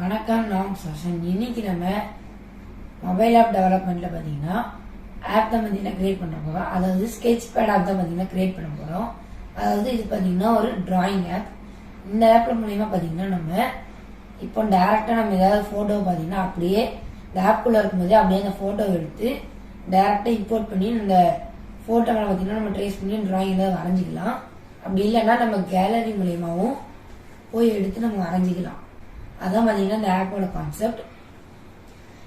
வணக்கம், நான் சசன். இன்னைக்கு நம்ம மொபைல் ஆப் டெவலப்மெண்ட்ல பார்த்தீங்கன்னா ஆப் தான் பார்த்தீங்கன்னா கிரியேட் பண்ண போகிறோம். அதாவது ஸ்கெட்ச் பேட் ஆப் தான் பார்த்தீங்கன்னா கிரியேட் பண்ண போகிறோம். அதாவது இது பார்த்தீங்கன்னா ஒரு டிராயிங் ஆப். இந்த ஆப்ல மூலயமா பார்த்தீங்கன்னா நம்ம இப்போ டைரக்டா நம்ம ஏதாவது ஃபோட்டோ பார்த்தீங்கன்னா அப்படியே இந்த ஆப்குள்ள இருக்கும்போதே அப்படியே அந்த ஃபோட்டோ எடுத்து டைரக்டா இம்போர்ட் பண்ணி இந்த ஃபோட்டோவை பார்த்தீங்கன்னா நம்ம ட்ரேஸ் பண்ணி டிராயிங் ஏதாவது வரைஞ்சிக்கலாம். அப்படி இல்லைன்னா நம்ம கேலரி மூலயமாவும் போய் எடுத்து நம்ம வரைஞ்சிக்கலாம். அதான் பார்த்தீங்கன்னா இந்த ஆப்போட கான்செப்ட்.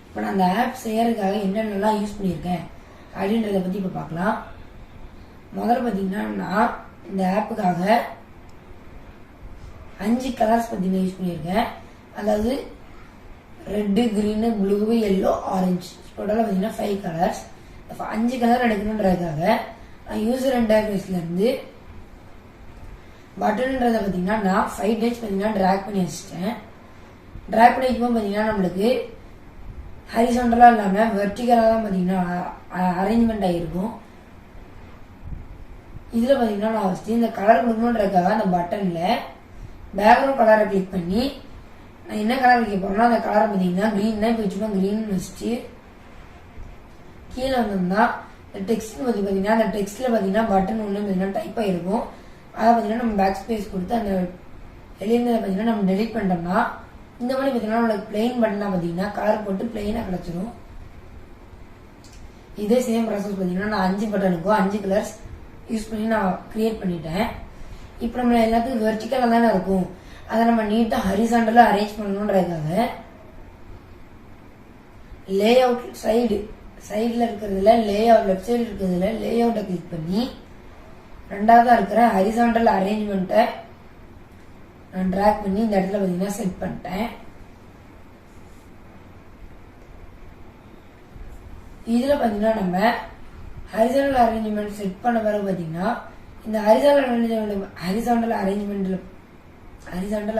இப்போ நான் அந்த ஆப் செய்யறதுக்காக என்னென்னலாம் யூஸ் பண்ணியிருக்கேன் அப்படின்றத பற்றி இப்போ பார்க்கலாம். முதல்ல பார்த்தீங்கன்னா நான் இந்த ஆப்புக்காக 5 கலர்ஸ் பார்த்தீங்கன்னா யூஸ் பண்ணியிருக்கேன். அதாவது red, green, blue, yellow, orange டோட்டலாக பார்த்தீங்கன்னா 5 கலர்ஸ். 5 கலர் எடுக்கணுன்றதுக்காக நான் யூசர் இன்டர்ஃபேஸ்லேருந்து பட்டன்ன்றதை பார்த்தீங்கன்னா நான் 5 டைம்ஸ் பார்த்தீங்கன்னா ட்ராக் பண்ணி வச்சுட்டேன். ட்ராக் பண்ணி வைக்கும்போது பார்த்தீங்கன்னா நம்மளுக்கு ஹரிசாண்டலாக இல்லாமல் வெர்டிகலாக தான் பார்த்தீங்கன்னா அரேஞ்ச்மெண்ட் ஆகிருக்கும். இதில் பார்த்தீங்கன்னா நான் ஃபஸ்ட்டு இந்த கலர் கொடுக்கணுன்றதுக்காக அந்த பட்டனில் பேக்ரவுண்ட் கலரை கிளிக் பண்ணி நான் என்ன கலர் வைக்க போகிறேன்னா அந்த கலரை பார்த்தீங்கன்னா க்ரீன் தான் இப்போ வச்சுப்பா க்ரீன் வச்சுட்டு கீழே வந்தோம்னா இந்த டெக்ஸ்ட் பற்றி பார்த்தீங்கன்னா அந்த டெக்ஸ்ட்டில் பார்த்தீங்கன்னா பட்டன் ஒன்று பார்த்தீங்கன்னா டைப் ஆகிருக்கும். அதை பார்த்தீங்கன்னா நம்ம பேக் ஸ்பேஸ் கொடுத்து அந்த வெளியிருந்ததை பார்த்தீங்கன்னா நம்ம டெலிட் பண்ணிட்டோம்னா இந்த மாதிரி பார்த்தீங்கன்னா நம்மளுக்கு பிளெயின் பட்டனாக பார்த்தீங்கன்னா கலர் போட்டு பிளெயினாக கிடச்சிடும். இதே சேம் ப்ராசஸ் பார்த்தீங்கன்னா நான் 5 பட்டனுக்கும் 5 கலர்ஸ் யூஸ் பண்ணி நான் கிரியேட் பண்ணிட்டேன். இப்போ நம்ம எல்லாத்துக்கும் வெர்டிக்கலாக தானே இருக்கும், அதை நம்ம நீட்டாக ஹரிசாண்டலாக அரேஞ்ச் பண்ணணுன்றதுக்காக லே அவுட் சைடில் இருக்கிறதுல லே அவுட் லெஃப்ட் சைடு இருக்கிறதுல லே அவுட்டை கிளிக் பண்ணி ரெண்டாவதாக இருக்கிற ஹரிசாண்டல் அரேஞ்ச்மெண்ட்டை நான் ட்ராக் பண்ணி இந்த இடத்துல பார்த்தீங்கன்னா செட் பண்ணிட்டேன். இதில் பார்த்தீங்கன்னா நம்ம ஹரிசாண்டல் அரேஞ்ச்மெண்ட் செட் பண்ண பிறகு பார்த்தீங்கன்னா இந்த ஹரிசாண்டல்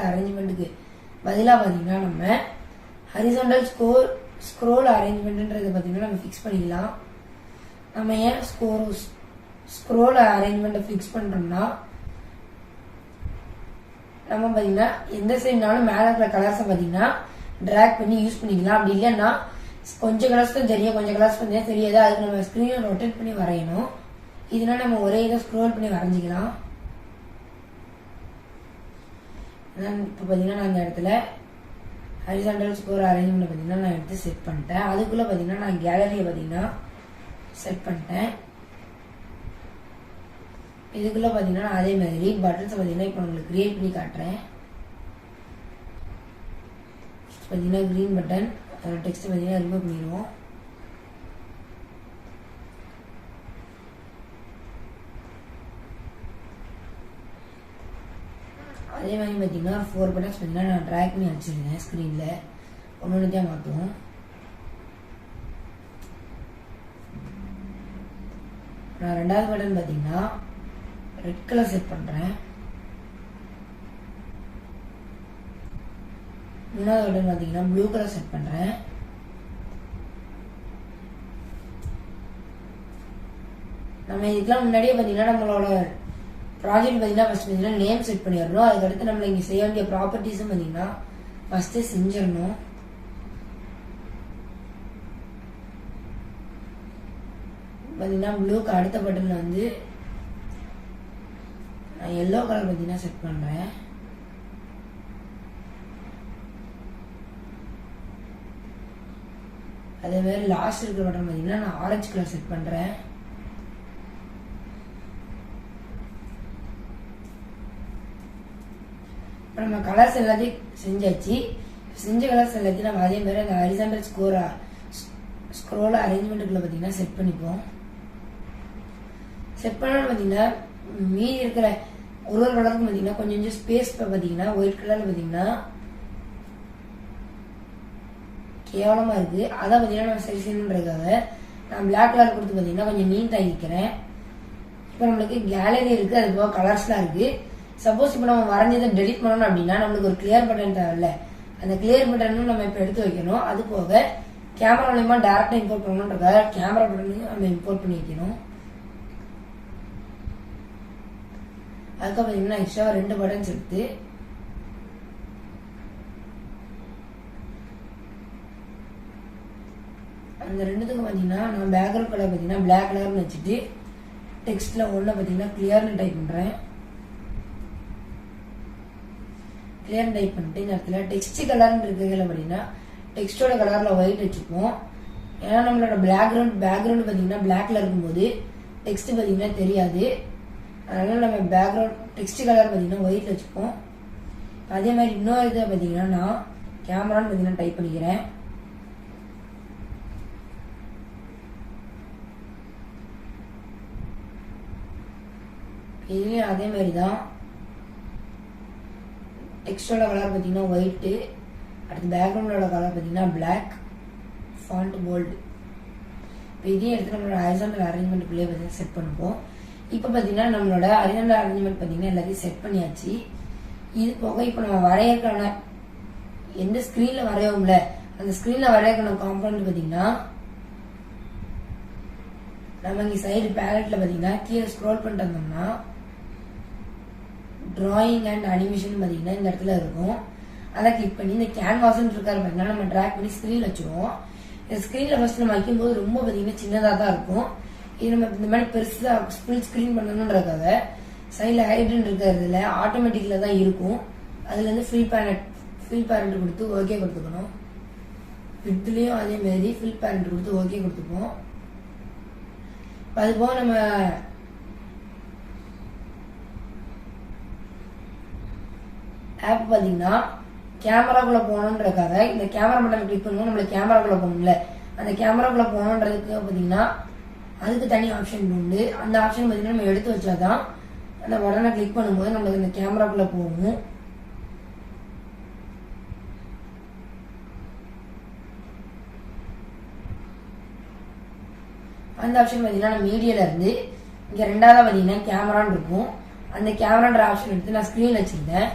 அரேஞ்ச்மெண்ட்டுக்கு பதிலாக பார்த்தீங்கன்னா நம்ம ஹரிசாண்டல் ஸ்க்ரோல் அரேஞ்ச்மெண்ட்ன்றதை பார்த்தீங்கன்னா நம்ம ஃபிக்ஸ் பண்ணிக்கலாம். நம்ம ஏன் ஸ்க்ரோல் அரேஞ்ச்மெண்ட்டை ஃபிக்ஸ் பண்ணுறோம்னா நம்ம பார்த்தீங்கன்னா எந்த சைடுனாலும் மேலே இருக்கிற கலர்ஸை பார்த்தீங்கன்னா ட்ராக் பண்ணி யூஸ் பண்ணிக்கலாம். அப்படி இல்லைன்னா கொஞ்சம் கலர்ஸ் தான் தெரியும், கொஞ்சம் கலர்ஸ் பார்த்தீங்கன்னா தெரியாது, அதுக்கு நம்ம ஸ்க்ரீனை ரொட்டேட் பண்ணி வரையணும். இதனால நம்ம ஒரே இதை ஸ்க்ரோல் பண்ணி வரைஞ்சிக்கலாம். இப்போ பார்த்தீங்கன்னா நான் இந்த இடத்துல ஹரிசாண்டல் ஸ்கோர் அரேஞ்ச்மெண்ட் பார்த்தீங்கன்னா நான் எடுத்து செட் பண்ணிட்டேன். அதுக்குள்ளே பார்த்தீங்கன்னா நான் கேலரியை பார்த்தீங்கன்னா செட் பண்ணிட்டேன். இதுக்குள்ள பார்த்தீங்கன்னா அதே மாதிரி பட்டன்ஸை பார்த்தீங்கன்னா இப்போ உங்களுக்கு கிரியேட் பண்ணி காட்டுறேன். பார்த்தீங்கன்னா கிரீன் பட்டன் அதோட டெக்ஸ்ட் பார்த்தீங்கன்னா ரிமூவ் பண்ணிடுவோம். அதே மாதிரி பார்த்தீங்கன்னா 4 பட்டன்ஸ் பார்த்தீங்கன்னா நான் ட்ராக் பண்ணி வச்சுருந்தேன். ஸ்க்ரீனில் ஒன்று தான் மாற்றுவோம். நான் ரெண்டாவது பட்டன் பார்த்தீங்கன்னா ரெட் கலர் செட் பண்றேன். மூணாவது பட்டன் பார்த்தீங்கன்னா ப்ளூ கலர் செட் பண்றேன். நம்ம இதுக்கெல்லாம் முன்னாடியே பார்த்தீங்கன்னா நம்மளோட ப்ராஜெக்ட் பார்த்தீங்கன்னா ஃபர்ஸ்ட் பார்த்தீங்கன்னா நேம் செட் பண்ணிடணும். அதுக்கடுத்து நம்மள இங்கே செய்ய வேண்டிய ப்ராப்பர்ட்டிஸும் பார்த்தீங்கன்னா ஃபர்ஸ்டே செஞ்சிடணும். பார்த்தீங்கன்னா ப்ளூக்கு அடுத்த பட்டன்ல வந்து நான் எல்லோ கலர் பார்த்தீங்கன்னா செட் பண்ணுறேன். அதே மாதிரி லாஸ்ட் இருக்கிற பட்டன் பார்த்தீங்கன்னா நான் ஆரஞ்சு கலர் செட் பண்ணுறேன். இப்போ நம்ம கலர்ஸ் எல்லாத்தையும் செஞ்சாச்சு. செஞ்ச கலர்ஸ் எல்லாத்தையும் நம்ம அதே மாதிரி அந்த ஹரிசாண்டல் ஸ்க்ரோல் அரேஞ்ச்மெண்ட்டுக்குள்ள பார்த்தீங்கன்னா செட் பண்ணிப்போம். செட் பண்ணாலும் பார்த்தீங்கன்னா மீதி இருக்கிற ஒரு கலருக்கு பார்த்தீங்கன்னா கொஞ்சம் ஸ்பேஸ் பார்த்தீங்கன்னா ஒயிட் கலர்ல பார்த்தீங்கன்னா கேவலமா இருக்கு. அதை பார்த்தீங்கன்னா நம்ம சரி செய்யணுன்றதுக்காக நான் பிளாக் கலர் கொடுத்து பார்த்தீங்கன்னா கொஞ்சம் நீட் ஆகிக்கிறேன். இப்போ நம்மளுக்கு கேலரி இருக்கு, அது போக கலர்ஸ்லாம் இருக்கு. சப்போஸ் இப்போ நம்ம வரைஞ்சதை டெலிட் பண்ணணும் அப்படின்னா நம்மளுக்கு ஒரு கிளியர் பட்டன் தேவையில்ல. அந்த கிளியர் பட்டனும் நம்ம இப்போ எடுத்து வைக்கணும். அது போக கேமரா மூலயமா டேரக்டா இம்போர்ட் பண்ணணுன்றதுக்காக கேமரா பட்டனையும் நம்ம இம்போர்ட் பண்ணி வைக்கணும். அதுக்கப்புறம் பார்த்தீங்கன்னா எக்ஸ்ட்ரா 2 பட்டன்ஸ் எடுத்து அந்த ரெண்டுத்துக்கும் பார்த்தீங்கன்னா நான் பேக்ரவுண்ட் கலர் பார்த்தீங்கன்னா பிளாக் கலர்னு வச்சுட்டு டெக்ஸ்ட்டில் ஒன்றில் பார்த்தீங்கன்னா கிளியர்னு டைப் பண்ணுறேன். கிளியர் டைப் பண்ணிட்டு இந்த இடத்துல டெக்ஸ்ட் கலர்னு இருக்கிறதுல பார்த்தீங்கன்னா டெக்ஸ்டோட கலரில் ஒயிட் வச்சுப்போம். ஏன்னா நம்மளோட பேக்ரவுண்ட் பார்த்தீங்கன்னா பிளாக்ல இருக்கும்போது டெக்ஸ்ட் பார்த்தீங்கன்னா தெரியாது. அதனால நம்ம பேக்ரவுண்ட் டெக்ஸ்ட் கலர் பார்த்தீங்கன்னா ஒயிட்ல வச்சுப்போம். அதே மாதிரி இன்னொரு இதை பார்த்தீங்கன்னா நான் கேமரான்னு பார்த்தீங்கன்னா டைப் பண்ணிக்கிறேன். இதுலேயும் அதே மாதிரி தான் டெக்ஸ்டோட கலர் பார்த்தீங்கன்னா ஒயிட்டு, அடுத்து பேக்ரவுண்டோட கலர் பார்த்தீங்கன்னா பிளாக், ஃபாண்ட் போல்டு. இப்போ இதையும் எடுத்து நம்மளோட ஹரிசாண்டல் அரேஞ்ச்மெண்ட்டுக்குள்ளேயே பார்த்தீங்கன்னா செட் பண்ணுவோம். இப்போ பார்த்தீங்கன்னா நம்மளோட ஹரிசாண்டல் அரேஞ்ச்மெண்ட் பார்த்தீங்கன்னா எல்லாத்தையும் செட் பண்ணியாச்சு. இது போக இப்போ நம்ம வரையறக்கான எந்த ஸ்க்ரீனில் வரையோம்ல அந்த ஸ்க்ரீனில் வரையறக்கான காம்பவுண்ட் பார்த்தீங்கன்னா நம்ம இங்கே சைடு பேலட்டில் பார்த்தீங்கன்னா கீழே ஸ்க்ரோல் பண்ணிட்டு வந்தோம்னா டிராயிங் அண்ட் அனிமேஷன் பார்த்தீங்கன்னா இந்த இடத்துல இருக்கும். அதை கிளிக் பண்ணி இந்த கேன்வாஸ்ன்னு இருக்காரு பார்த்தீங்கன்னா நம்ம ட்ராக் பண்ணி ஸ்க்ரீனில் வச்சுருவோம். இந்த ஸ்க்ரீனில் ஃபர்ஸ்ட் நம்ம வைக்கும்போது ரொம்ப பார்த்தீங்கன்னா சின்னதாக தான் இருக்கும். இது நம்ம இந்த மாதிரி பெருசாக ஃபுல் ஸ்க்ரீன் பண்ணணுன்றதுக்காக சைடில் ஹைட்ரன் இருக்கிறதுல ஆட்டோமேட்டிக்கில் தான் இருக்கும். அதுலேருந்து ஃபில் பேரண்ட் கொடுத்து ஓகே கொடுத்துக்கணும். வித்துலேயும் அதே மாதிரி ஃபில் பேரண்ட் கொடுத்து ஓகே கொடுத்துப்போம். அது போக நம்ம ஆப் பார்த்தீங்கன்னா கேமராக்குள்ள போகணுன்றதுக்காக இந்த கேமரா பட்டன் கிளிக் பண்ணுவோம். நம்மளுக்கு கேமராக்குள்ள போகணும்ல அந்த கேமராக்குள்ள போகணுன்றதுக்கு பார்த்தீங்கன்னா அதுக்கு தனி ஆப்ஷன் உண்டு. அந்த ஆப்ஷன் பார்த்தீங்கன்னா நம்ம எடுத்து வச்சாதான் அந்த பட்டனை கிளிக் பண்ணும்போது நம்மளுக்கு இந்த கேமராக்குள்ள போகும். அந்த ஆப்ஷன் பார்த்தீங்கன்னா நான் மீடியால இருந்து இங்கே ரெண்டாவது பார்த்தீங்கன்னா கேமரான்னு இருக்கும். அந்த கேமரான்ற ஆப்ஷன் எடுத்து நான் ஸ்க்ரீன் வச்சிருந்தேன்.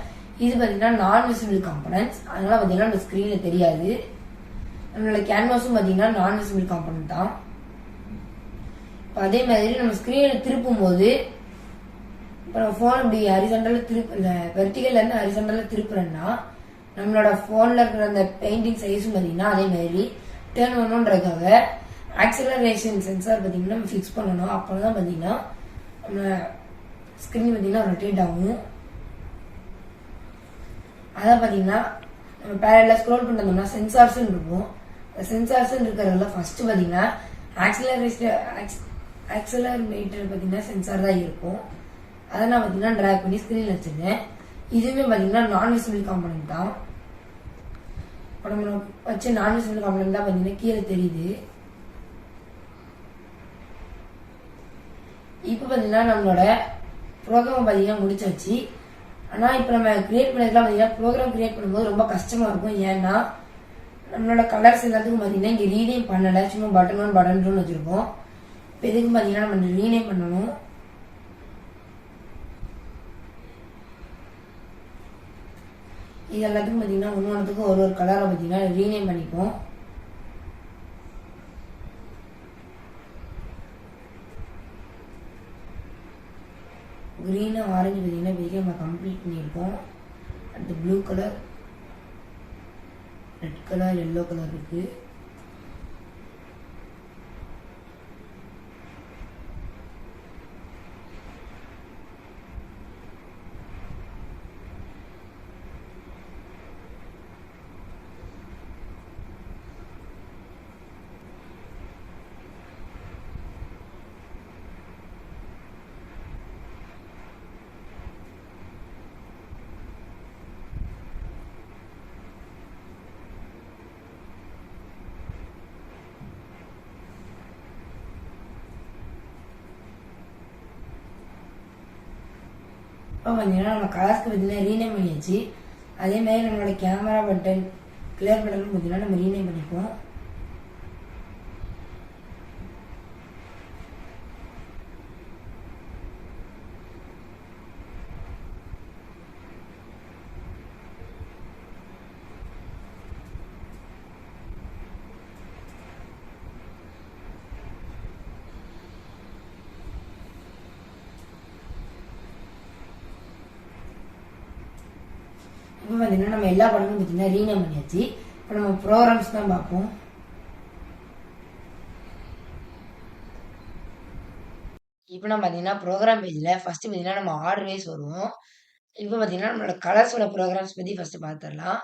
இது பார்த்தீங்கன்னா நான் விசிபிள் காம்பனன்ட்ஸ், அதனால பார்த்தீங்கன்னா நம்ம ஸ்க்ரீனில் தெரியாது. நம்மளோட கேன்வாஸும் பார்த்தீங்கன்னா நான் விசிபிள் காம்பனன்ட் தான். இப்போ அதே மாதிரி நம்ம ஸ்க்ரீனில் திருப்பும் போது இப்போ நம்ம ஃபோன் இப்படி ஹரிசாண்டலில் வெர்டிகல்லேருந்து ஹரிசாண்டலில் திருப்புறேன்னா நம்மளோட ஃபோனில் இருக்கிற அந்த பெயிண்டிங் சைஸும் பார்த்தீங்கன்னா அதே மாதிரி டேர்ன் பண்ணணுன்றதுக்காக ஆக்சிலரேஷன் சென்சார் பார்த்தீங்கன்னா நம்ம ஃபிக்ஸ் பண்ணணும். அப்போ தான் பார்த்தீங்கன்னா நம்ம ஸ்க்ரீன் பார்த்தீங்கன்னா ரொட்டேட் ஆகும். அதான் பார்த்தீங்கன்னா நம்ம பேரலில் ஸ்க்ரோல் பண்ணிட்டோம்னா சென்சார்ஸ்ன்னு இருக்கும். சென்சார்ஸ்ன்னு இருக்கிறதுல ஃபர்ஸ்ட் பார்த்தீங்கன்னா ஆக்சிலரேட்டர் பார்த்தீங்கன்னா சென்சார் தான் இருக்கும். அதை நான் பார்த்தீங்கன்னா ட்ராக் பண்ணி ஸ்க்ரீனில் வச்சிருந்தேன். இதுவுமே பார்த்தீங்கன்னா நான் விசிபிள் காம்பனன்ட் தான். இப்போ நம்ம வச்ச நான் விசிபிள் காம்பனன்ட் தான் பார்த்தீங்கன்னா கீழே தெரியுது. இப்போ பார்த்தீங்கன்னா நம்மளோட ப்ரோக்ராம் பார்த்தீங்கன்னா முடிச்சாச்சு. ஆனால் இப்போ நம்ம கிரியேட் பண்ணிக்கலாம் பார்த்தீங்கன்னா ப்ரோக்ராம் கிரியேட் பண்ணும்போது ரொம்ப கஷ்டமாக இருக்கும். ஏன்னா நம்மளோட கலர்ஸ் எல்லாத்துக்கும் பார்த்தீங்கன்னா இங்கே ரீநேம் பண்ணலை, சும்மா பட்டன் 1 பட்டன் 2ன்னு வச்சுருக்கோம். இப்போ இதுக்கும் பார்த்தீங்கன்னா நம்ம ரீநேம் பண்ணணும். இது எல்லாத்துக்கும் பார்த்தீங்கன்னா ஒவ்வொன்றுத்துக்கும் ஒரு கலரை பார்த்தீங்கன்னா ரீநேம் பண்ணிப்போம். கிரீனு ஆரஞ்சு பார்த்தீங்கன்னா இப்போதைக்கு நம்ம கம்ப்ளீட் பண்ணியிருக்கோம். அடுத்து blue colour, red colour, yellow colour இருக்குது. பார்த்தீங்கன்னா நம்ம கலர்ஸ்க்கு பார்த்தீங்கன்னா ரீநேம் பண்ணியாச்சு. அதே மாதிரி நம்மளோட கேமரா பட்டன் கிளியர் பட்டன் பார்த்தீங்கன்னா நம்ம ரீநேம் பண்ணிப்போம். இப்போ பார்த்தீங்கன்னா நம்ம எல்லா படமும் பார்த்தீங்கன்னா ரீநேம் பண்ணியாச்சு. இப்போ நம்ம ப்ரோக்ராம்ஸ் தான் பார்ப்போம். இப்போ நம்ம பார்த்தீங்கன்னா ப்ரோக்ராம் பேஜில் ஃபஸ்ட்டு பார்த்தீங்கன்னா நம்ம ஆர்டர் வைஸ் வருவோம். இப்போ பார்த்தீங்கன்னா நம்மளோட கலர்ஸோட ப்ரோக்ராம்ஸ் பற்றி ஃபஸ்ட்டு பார்த்துடலாம்.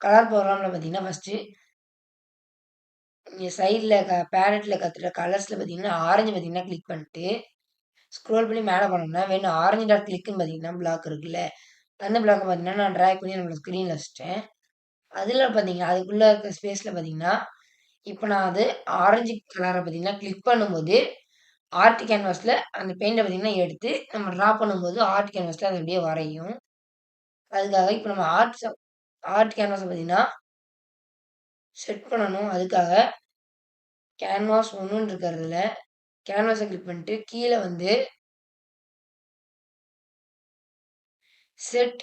கலர் ப்ரோக்ராமில் பார்த்தீங்கன்னா ஃபஸ்ட்டு இங்கே சைடில் பேலட்டில் கத்துற கலர்ஸில் பார்த்தீங்கன்னா ஆரஞ்சு பார்த்தீங்கன்னா கிளிக் பண்ணிட்டு ஸ்க்ரோல் பண்ணி மேலே போனோம்னா வேணும் ஆரஞ்சு டாட் கிளிக்குன்னு பார்த்தீங்கன்னா பிளாக் இருக்குல்ல, அந்த பிளாக்கை பார்த்தீங்கன்னா நான் ட்ராக் பண்ணி நம்மளோட ஸ்க்ரீனில் வச்சுட்டேன். அதில் பார்த்தீங்கன்னா அதுக்குள்ளே இருக்க ஸ்பேஸில் பார்த்தீங்கன்னா இப்போ நான் அது ஆரஞ்சு கலரை பார்த்தீங்கன்னா கிளிக் பண்ணும்போது ஆர்ட் கேன்வாஸில் அந்த பெயிண்டை பார்த்தீங்கன்னா எடுத்து நம்ம ட்ரா பண்ணும்போது ஆர்ட் கேன்வாஸில் அது அப்படியே வரையும். அதுக்காக இப்போ நம்ம ஆர்ட் கேன்வாஸை பார்த்தீங்கன்னா செட் பண்ணணும். அதுக்காக கேன்வாஸ் ஒன்றுன்னு இருக்கிறதுல கேன்வாஸை கிளிக் பண்ணிட்டு கீழே வந்து set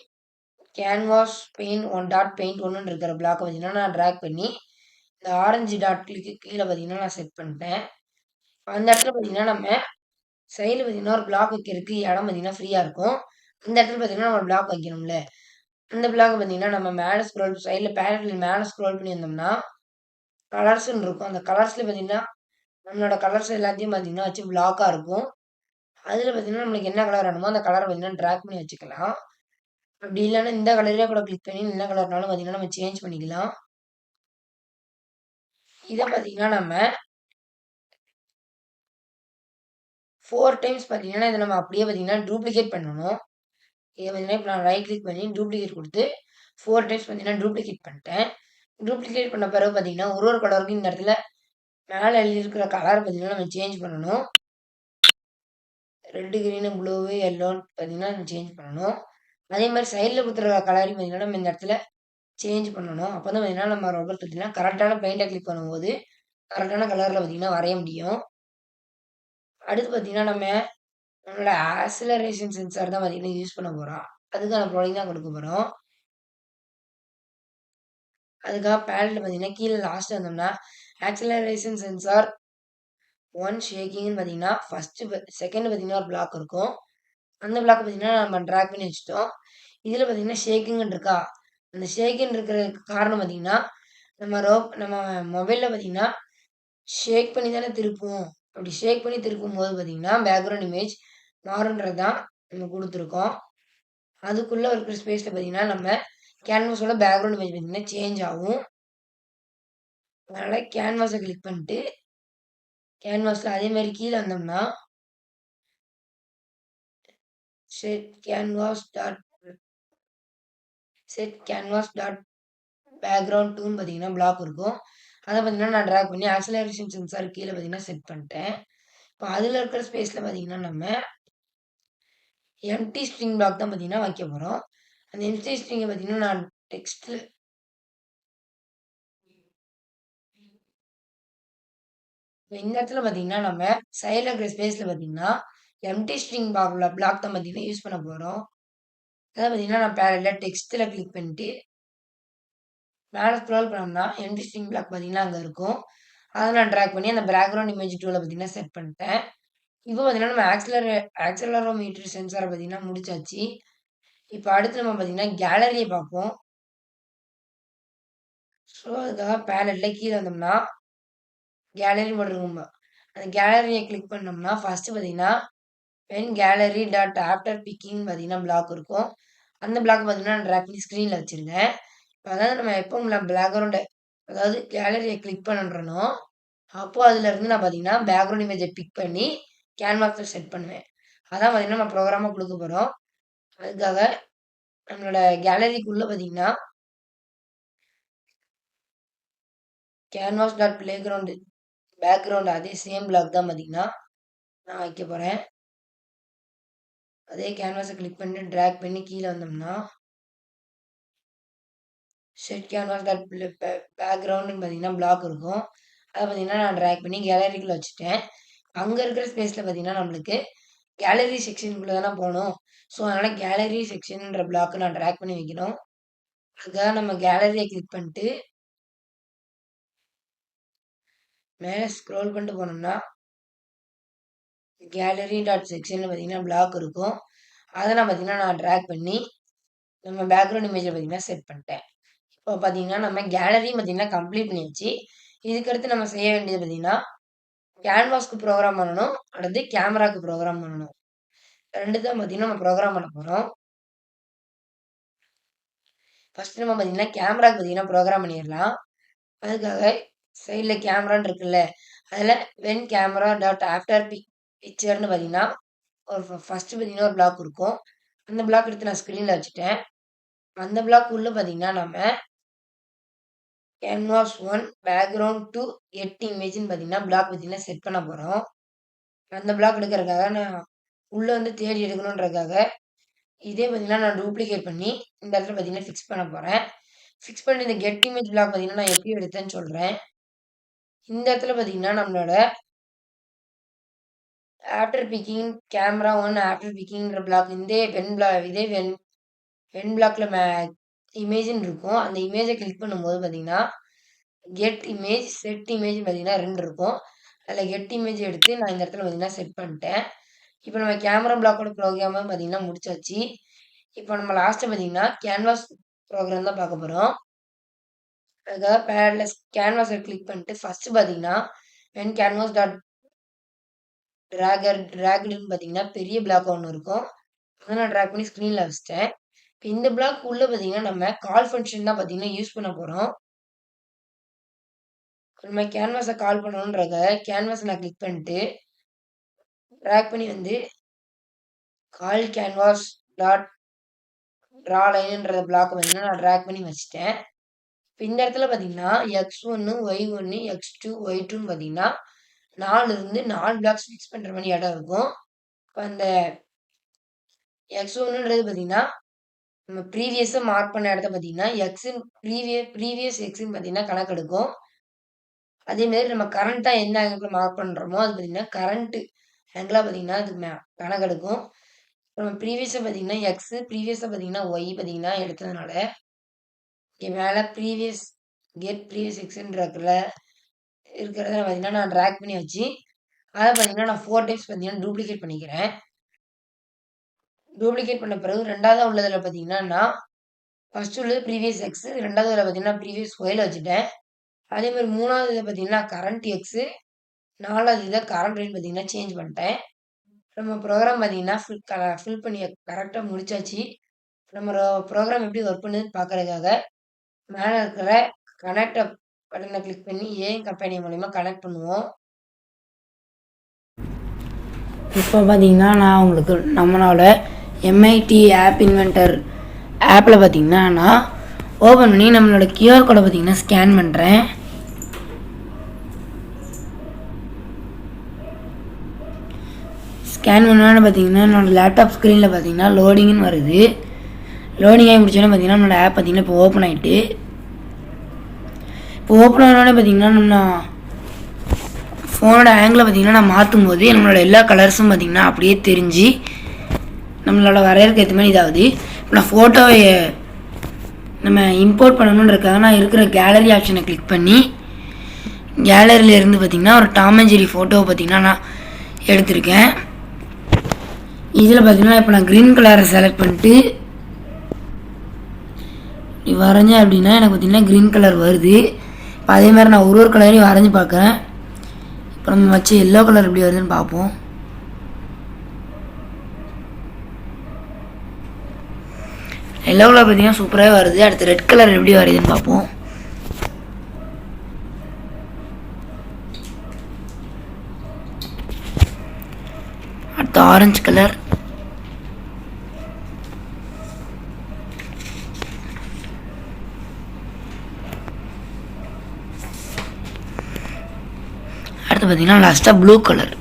canvas paint one dot paint ஒன்றுன்னு இருக்கிற பிளாக்கை பார்த்தீங்கன்னா நான் ட்ராக் பண்ணி இந்த ஆரஞ்சு டாட் கிளிக்கு கீழே பார்த்தீங்கன்னா நான் செட் பண்ணிட்டேன். அந்த இடத்துல பார்த்தீங்கன்னா நம்ம சைடில் பார்த்தீங்கன்னா ஒரு பிளாக் வைக்கிறதுக்கு இடம் பார்த்தீங்கன்னா ஃப்ரீயாக இருக்கும். அந்த இடத்துல பார்த்தீங்கன்னா நம்ம பிளாக் வைக்கணும்ல, அந்த பிளாக் பார்த்தீங்கன்னா நம்ம மேலே ஸ்க்ரோல் சைடில் பேலட்டில் மேலே ஸ்க்ரோல் பண்ணி வந்தோம்னா கலர்ஸ்ன்னு இருக்கும். அந்த கலர்ஸில் பார்த்தீங்கன்னா நம்மளோட கலர்ஸ் எல்லாத்தையும் பார்த்தீங்கன்னா வச்சு பிளாக்காக இருக்கும். அதில் பார்த்தீங்கன்னா நம்மளுக்கு என்ன கலர் வேணுமோ அந்த கலரை பார்த்தீங்கன்னா ட்ராக் பண்ணி வச்சுக்கலாம். அப்படி இல்லைன்னா இந்த கலரே கூட கிளிக் பண்ணி என்ன கலர்னாலும் பார்த்தீங்கன்னா நம்ம சேஞ்ச் பண்ணிக்கலாம். இதை பார்த்தீங்கன்னா நம்ம 4 டைம்ஸ் பார்த்தீங்கன்னா இதை நம்ம அப்படியே பார்த்தீங்கன்னா டூப்ளிகேட் பண்ணணும். இதை பார்த்தீங்கன்னா இப்போ நான் ரைட் கிளிக் பண்ணி டூப்ளிகேட் கொடுத்து 4 டைம்ஸ் பார்த்தீங்கன்னா டூப்ளிகேட் பண்ணிட்டேன். டூப்ளிகேட் பண்ண பிறகு பார்த்தீங்கன்னா ஒரு கலருக்கும் இந்த இடத்துல மேலே எழுதியிருக்கிற கலரை பார்த்தீங்கன்னா நம்ம சேஞ்ச் பண்ணணும். ரெட்டு, கிரீனு, ப்ளூ, எல்லோன்னு பார்த்தீங்கன்னா நம்ம சேஞ்ச் பண்ணணும். அதே மாதிரி சைடில் கொடுத்துருக்க கலரையும் பார்த்தீங்கன்னா நம்ம இந்த இடத்துல சேஞ்ச் பண்ணணும். அப்போ தான் பார்த்தீங்கன்னா நம்ம ரோபோட் பார்த்தீங்கன்னா கரெக்டான பெயிண்டை கிளிக் பண்ணும்போது கரெக்டான கலரில் பார்த்தீங்கன்னா வரைய முடியும். அடுத்து பார்த்தீங்கன்னா நம்மளோட ஆக்ஸலரேஷன் சென்சார் தான் பார்த்தீங்கன்னா யூஸ் பண்ண போகிறோம். அதுக்கான ப்ராடக்ட் தான் கொடுக்க போகிறோம். அதுக்காக பேலட்டில் பார்த்தீங்கன்னா கீழே லாஸ்ட் வந்தோம்னா ஆக்ஸலரேஷன் சென்சார் ஒன் ஷேக்கிங்னு பார்த்தீங்கன்னா ஃபஸ்ட்டு செகண்ட் பார்த்தீங்கன்னா ஒரு பிளாக் இருக்கும். அந்த பிளாக் பார்த்தீங்கன்னா நம்ம ட்ராக் பண்ணி வச்சுட்டோம். இதில் பார்த்தீங்கன்னா ஷேக்கிங்னு இருக்கா, அந்த ஷேக்கிங் இருக்கிறதுக்கு காரணம் பார்த்தீங்கன்னா நம்ம மொபைலில் பார்த்தீங்கன்னா ஷேக் பண்ணி தானே திருப்புவோம். அப்படி ஷேக் பண்ணி திருப்பும்போது பார்த்தீங்கன்னா பேக்ரவுண்ட் இமேஜ் மாறுன்றது தான் நம்ம கொடுத்துருக்கோம். அதுக்குள்ளே இருக்கிற ஸ்பேஸில் பார்த்தீங்கன்னா நம்ம கேன்வாஸோட பேக்ரவுண்ட் இமேஜ் பார்த்தீங்கன்னா சேஞ்ச் ஆகும். அதனால் கேன்வாஸை கிளிக் பண்ணிட்டு கேன்வாஸில் அதே மாதிரி கீழே வந்தோம்னா செட் கேன்வாஸ் டாட் பேக்ரவுண்ட் டூன்னு பார்த்தீங்கன்னா பிளாக் இருக்கும். அதை பார்த்தீங்கன்னா நான் ட்ராக் பண்ணி ஆக்ஸலரேஷன் சென்சார் கீழே பார்த்தீங்கன்னா செட் பண்ணிட்டேன். இப்போ அதில் இருக்கிற ஸ்பேஸில் பார்த்தீங்கன்னா நம்ம எம்டி ஸ்ட்ரிங் பிளாக் தான் பார்த்தீங்கன்னா வைக்க போகிறோம். அந்த எம்டி ஸ்ட்ரிங்கை பார்த்தீங்கன்னா நான் டெக்ஸ்ட்டில் இப்போ இந்த இடத்துல பார்த்தீங்கன்னா நம்ம சைடில் இருக்கிற ஸ்பேஸில் பார்த்தீங்கன்னா எம்டி ஸ்ட்ரிங் பிளாக் தான் பார்த்தீங்கன்னா யூஸ் பண்ண போகிறோம். அதாவது பார்த்தீங்கன்னா நான் பேரலில் டெக்ஸ்ட்டில் கிளிக் பண்ணிட்டு மேலே ஸ்க்ரோல் பண்ணோம்னா எம்டி ஸ்ட்ரிங் பிளாக் பார்த்தீங்கன்னா அங்கே இருக்கும். அதை நான் ட்ராக் பண்ணி அந்த பேக்ரவுண்ட் இமேஜ் டூவில் பார்த்தீங்கன்னா செட் பண்ணிட்டேன். இப்போ பார்த்தீங்கன்னா நம்ம ஆக்ஸலரோமீட்டர் சென்சாரை பார்த்தீங்கன்னா முடிச்சாச்சு. இப்போ அடுத்து நம்ம பார்த்தீங்கன்னா கேலரியை பார்ப்போம். ஸோ அதுக்காக பேலட்டில் கீழே வந்தோம்னா கேலரி போட்டிருக்கும். அந்த கேலரியை கிளிக் பண்ணோம்னா ஃபஸ்ட்டு பார்த்தீங்கன்னா when gallery dot after picking பார்த்தீங்கன்னா பிளாக் இருக்கும். அந்த பிளாக் பார்த்தீங்கன்னா நான் ட்ராக் பண்ணி ஸ்க்ரீனில் வச்சுருக்கேன். இப்போ அதாவது நம்ம எப்போ பேக்ரவுண்டை அதாவது கேலரியை கிளிக் பண்ணுறனோ அப்போது அதிலேருந்து நான் பார்த்தீங்கன்னா பேக்ரவுண்ட் இமேஜை பிக் பண்ணி கேன்வாஸில் செட் பண்ணுவேன். அதான் பார்த்தீங்கன்னா நம்ம ப்ரோக்ராமாக கொடுக்க போகிறோம். அதுக்காக நம்மளோட கேலரிக்குள்ளே பார்த்தீங்கன்னா கேன்வாஸ் டாட் பிளேக்ரவுண்டு பேக்ரவுண்ட் அதே சேம் பிளாக் தான் பார்த்தீங்கன்னா நான் வைக்க போகிறேன். அதே கேன்வாஸை கிளிக் பண்ணி ட்ராக் பண்ணி கீழே வந்தோம்னா செட் கேன்வாஸ் டாட் பேக்ரவுண்டுன்னு பார்த்தீங்கன்னா பிளாக் இருக்கும். அதை பார்த்தீங்கன்னா நான் ட்ராக் பண்ணி கேலரிக்குள்ளே வச்சுட்டேன். அங்கே இருக்கிற ஸ்பேஸில் பார்த்தீங்கன்னா நம்மளுக்கு கேலரி செக்ஷனுக்குள்ளே தானே போகணும். ஸோ அதனால் கேலரி செக்ஷன்ன்ற பிளாக்கை நான் ட்ராக் பண்ணி வைக்கணும். அதுக்காக நம்ம கேலரியை கிளிக் பண்ணிட்டு மேலே ஸ்க்ரோல் பண்ணிட்டு போனோம்னா கேலரி டாட் செக்ஷனில் பார்த்தீங்கன்னா பிளாக் இருக்கும். அதை நான் பார்த்தீங்கன்னா நான் ட்ராக் பண்ணி நம்ம பேக்ரவுண்ட் இமேஜை பார்த்தீங்கன்னா செட் பண்ணிட்டேன். இப்போ பார்த்தீங்கன்னா நம்ம கேலரியும் பார்த்தீங்கன்னா கம்ப்ளீட் பண்ணியாச்சு. இதுக்கடுத்து நம்ம செய்ய வேண்டியது பார்த்தீங்கன்னா கேன்வாஸ்க்கு ப்ரோக்ராம் பண்ணணும், அடுத்து கேமராக்கு ப்ரோக்ராம் பண்ணணும். 2 தான் பார்த்தீங்கன்னா நம்ம ப்ரோக்ராம் பண்ண போறோம். ஃபர்ஸ்ட் நம்ம பார்த்தீங்கன்னா கேமராக்கு பார்த்தீங்கன்னா ப்ரோக்ராம் பண்ணிடலாம். அதுக்காக சைடில் கேமரான்னு இருக்குல்ல, அதில் வென் கேமரா டாட் ஆஃப்டர் பிக்சர்னு பார்த்தீங்கன்னா ஒரு ஃபர்ஸ்ட் பார்த்தீங்கன்னா ஒரு பிளாக் இருக்கும். அந்த பிளாக் எடுத்து நான் ஸ்க்ரீனில் வச்சுட்டேன். அந்த பிளாக் உள்ள பார்த்தீங்கன்னா நம்ம கேன்வாஸ் 1 பேக்ரவுண்ட் டு கெட் இமேஜ்னு பார்த்தீங்கன்னா பிளாக் பார்த்தீங்கன்னா செட் பண்ண போகிறோம். அந்த பிளாக் எடுக்கிறதுக்காக நான் உள்ளே வந்து தேடி எடுக்கணுன்றதுக்காக இதே பார்த்தீங்கன்னா நான் டூப்ளிகேட் பண்ணி இந்த இடத்துல பார்த்தீங்கன்னா ஃபிக்ஸ் பண்ண போகிறேன். ஃபிக்ஸ் பண்ணி இந்த கெட் இமேஜ் பிளாக் பார்த்தீங்கன்னா நான் எப்படி எடுத்தேன்னு சொல்கிறேன். இந்த இடத்துல பார்த்தீங்கன்னா நம்மளோட ஆஃப்டர் பிக்கிங் கேமரா 1 ஆஃப்டர் பிக்கிங்கிற பிளாக் இதே வென் பிளாக்ல இமேஜ்னு இருக்கும். அந்த இமேஜை கிளிக் பண்ணும்போது பார்த்தீங்கன்னா கெட் இமேஜ் செட் இமேஜ் பார்த்தீங்கன்னா 2 இருக்கும். அதில் கெட் இமேஜ் எடுத்து நான் இந்த இடத்துல பார்த்தீங்கன்னா செட் பண்ணிட்டேன். இப்போ நம்ம கேமரா பிளாக்கோட ப்ரோக்ராமை பார்த்தீங்கன்னா முடிச்சாச்சு. இப்போ நம்ம லாஸ்ட்டாக பார்த்தீங்கன்னா கேன்வாஸ் ப்ரோக்ராம் தான் பார்க்க போகிறோம். அதுக்காக பேடில் கேன்வாஸை கிளிக் பண்ணிட்டு ஃபர்ஸ்ட் பார்த்தீங்கன்னா வென் கேன்வாஸ் டாட் ட்ராகர்னு பார்த்தீங்கன்னா பெரிய பிளாக் ஒன்று இருக்கும். அதை நான் ட்ராக் பண்ணி ஸ்க்ரீனில் வச்சிட்டேன். இப்போ இந்த பிளாக் உள்ள பார்த்தீங்கன்னா நம்ம கால் ஃபங்க்ஷன் தான் பார்த்தீங்கன்னா யூஸ் பண்ண போகிறோம். நம்ம கேன்வாஸை கால் பண்ணணுன்றதுக்காக கேன்வாஸை நான் கிளிக் பண்ணிட்டு ட்ராக் பண்ணி வந்து கால் கேன்வாஸ் டாட் ட்ரா லைன்ன்ற பிளாக் பார்த்தீங்கன்னா நான் ட்ராக் பண்ணி வச்சுட்டேன். இப்போ இந்த இடத்துல பார்த்தீங்கன்னா x1 y1 x2 y2ன்னு பார்த்தீங்கன்னா 4 பிளாக்ஸ் ஃபிக்ஸ் பண்ணுற மாதிரி இடம் இருக்கும். இப்போ அந்த x1ன்றது பார்த்தீங்கன்னா நம்ம ப்ரீவியஸாக மார்க் பண்ண இடத்த பார்த்தீங்கன்னா ப்ரீவியஸ் எக்ஸ்ன்னு பார்த்தீங்கன்னா கணக்கெடுக்கும். அதேமாரி நம்ம கரண்ட்டாக எந்த ஆங்கிளில் மார்க் பண்ணுறோமோ அது பார்த்தீங்கன்னா கரண்ட் ஆங்கிளாக பார்த்தீங்கன்னா அதுக்கு கணக்கெடுக்கும். நம்ம ப்ரீவியஸாக பார்த்தீங்கன்னா ப்ரீவியஸாக பார்த்தீங்கன்னா ஒய் பார்த்தீங்கன்னா எடுத்ததுனால இங்கே மேலே கெட் ப்ரீவியஸ் எக்ஸ்ன்ற இருக்கிறத பார்த்தீங்கன்னா நான் ட்ராக் பண்ணி வச்சு அதை பார்த்தீங்கன்னா நான் 4 டைம்ஸ் பார்த்தீங்கன்னா டூப்ளிகேட் பண்ணிக்கிறேன். டூப்ளிகேட் பண்ண பிறகு ரெண்டாவது உள்ளதில் பார்த்தீங்கன்னா நான் ஃபர்ஸ்ட் உள்ளது ப்ரீவியஸ் எக்ஸ், ரெண்டாவது பார்த்தீங்கன்னா ப்ரீவியஸ் ஒயில் வச்சுட்டேன். அதே மாதிரி மூணாவது இதை பார்த்தீங்கன்னா கரண்ட் எக்ஸு, நாலாவது இதை கரண்ட் ரேட் பார்த்தீங்கன்னா சேஞ்ச் பண்ணிட்டேன். நம்ம ப்ரோக்ராம் பார்த்தீங்கன்னா ஃபில் பண்ணி கரெக்டாக முடிச்சாச்சு. நம்ம ப்ரோக்ராம் எப்படி ஒர்க் பண்ணுதுன்னு பார்க்கறதுக்காக மேலே இருக்கிற கனெக்ட் பட்டனை கிளிக் பண்ணி கம்பெனி மூலிமா கனெக்ட் பண்ணுவோம். இப்போ பார்த்தீங்கன்னா நான் உங்களுக்கு நம்மளோட எம்ஐடி ஆப் இன்வென்டர் ஆப்பில் பார்த்தீங்கன்னா நான் ஓப்பன் பண்ணி நம்மளோட QR கோடை பார்த்தீங்கன்னா ஸ்கேன் பண்ணுறேன். ஸ்கேன் பண்ணோன்னு பார்த்தீங்கன்னா என்னோடய லேப்டாப் ஸ்க்ரீனில் பார்த்தீங்கன்னா லோடிங்னு வருது. லோடிங் ஆகி முடிச்சோன்னே பார்த்தீங்கன்னா நம்மளோட ஆப் பார்த்தீங்கன்னா இப்போ ஓப்பன் ஆகிட்டு இப்போ ஓப்பன் ஆனோடனே பார்த்தீங்கன்னா நம்ம ஃபோனோட ஆங்கிளை பார்த்தீங்கன்னா நான் மாற்றும் போது நம்மளோட எல்லா கலர்ஸும் பார்த்தீங்கன்னா அப்படியே தெரிஞ்சு நம்மளோட வரையறதுக்கு ஏற்ற மாதிரி இதாகுது. இப்போ நான் ஃபோட்டோவை நம்ம இம்போர்ட் பண்ணணுன்றதுக்காக நான் இருக்கிற கேலரி ஆப்ஷனை கிளிக் பண்ணி கேலரியில் இருந்து பார்த்தீங்கன்னா ஒரு டாம் அண்ட் ஜெர்ரி ஃபோட்டோவை பார்த்தீங்கன்னா நான் எடுத்திருக்கேன். இதில் பார்த்தீங்கன்னா இப்போ நான் க்ரீன் கலரை செலக்ட் பண்ணிட்டு வரைஞ்சேன் அப்படின்னா எனக்கு பார்த்தீங்கன்னா க்ரீன் கலர் வருது. இப்போ அதே மாதிரி நான் ஒரு கலரையும் வரைஞ்சி பார்க்குறேன். இப்போ நம்ம வச்சு எல்லோ கலர் எப்படி வருதுன்னு பார்ப்போம். எல்லோ கலர் பார்த்தீங்கன்னா சூப்பராகவே வருது. அடுத்து ரெட் கலர் எப்படி வருதுன்னு பார்ப்போம். அடுத்து ஆரஞ்சு கலர், அடுத்து பார்த்தீங்கன்னா லாஸ்ட்டாக ப்ளூ கலர்.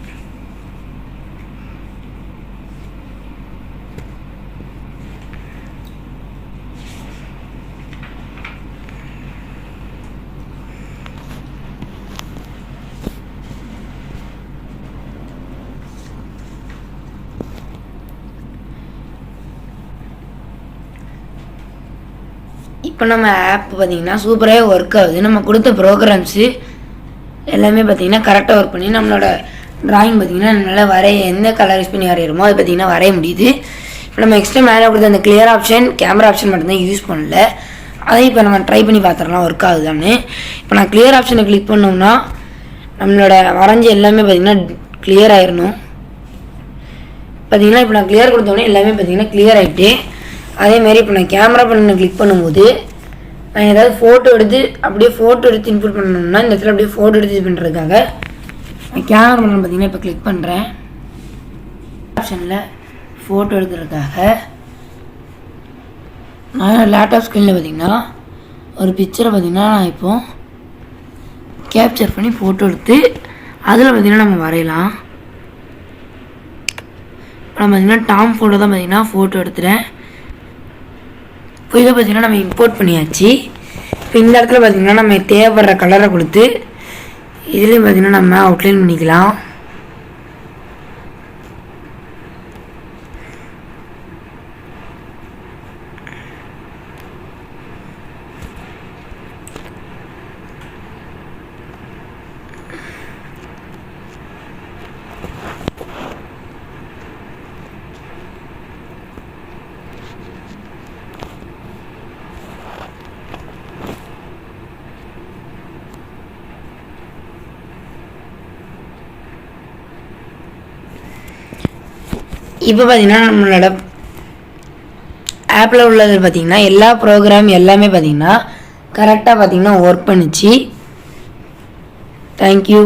இப்போ நம்ம ஆப் பார்த்திங்கன்னா சூப்பராகவே ஒர்க் ஆகுது. நம்ம கொடுத்த ப்ரோக்ராம்ஸு எல்லாமே பார்த்திங்கன்னா கரெக்டாக ஒர்க் பண்ணி நம்மளோட ட்ராயிங் பார்த்திங்கன்னா நல்லா எந்த கலர் யூஸ் பண்ணி வரைகிறோமோ அது பார்த்திங்கன்னா வரைய முடியுது. இப்போ நம்ம எக்ஸ்ட்ரா மேலே கொடுத்த அந்த கிளியர் ஆப்ஷன் கேமரா ஆப்ஷன் மட்டும்தான் யூஸ் பண்ணல. அதை இப்போ நம்ம ட்ரை பண்ணி பார்த்துடலாம் ஒர்க் ஆகுதான்னு. இப்போ நான் கிளியர் ஆப்ஷனை கிளிக் பண்ணோம்னா நம்மளோட வரைஞ்சி எல்லாமே பார்த்திங்கன்னா கிளியர் ஆயிடணும். பார்த்திங்கன்னா இப்போ நான் கிளியர் கொடுத்தோடனே எல்லாமே பார்த்திங்கன்னா கிளியர் ஆகிட்டு, அதேமாரி இப்போ நான் கேமரா பண்ண கிளிக் பண்ணும்போது நான் ஏதாவது ஃபோட்டோ எடுத்து அப்படியே ஃபோட்டோ எடுத்து இன்புட் பண்ணணும்னா இந்த இடத்துல அப்படியே ஃபோட்டோ எடுத்து இது பண்ணுறதுக்காக நான் கேமரா பண்ண பார்த்திங்கன்னா இப்போ கிளிக் பண்ணுறேன். ஆப்ஷனில் ஃபோட்டோ எடுக்கிறதுக்காக நான் லேப்டாப் ஸ்க்ரீனில் பார்த்திங்கன்னா ஒரு பிக்சரை பார்த்திங்கன்னா நான் இப்போது கேப்சர் பண்ணி ஃபோட்டோ எடுத்து அதில் பார்த்திங்கன்னா நம்ம வரையலாம். நம்ம பார்த்திங்கன்னா டாம் ஃபோட்டோ தான் பார்த்திங்கன்னா ஃபோட்டோ எடுத்துகிறேன். இப்போ இதை பார்த்திங்கன்னா நம்ம இம்போர்ட் பண்ணியாச்சு. இப்போ இந்த இடத்துல பார்த்திங்கன்னா நம்ம தேவைப்படுற கலரை கொடுத்து இதுலேயும் பார்த்திங்கன்னா நம்ம அவுட்லைன் பண்ணிக்கலாம். இப்போ பார்த்திங்கன்னா நம்மளோட ஆப்பில் உள்ளது பார்த்திங்கன்னா எல்லா ப்ரோக்ராம் எல்லாமே பார்த்திங்கன்னா கரெக்டாக பார்த்திங்கன்னா ஒர்க் பண்ணிச்சு. தேங்க்யூ.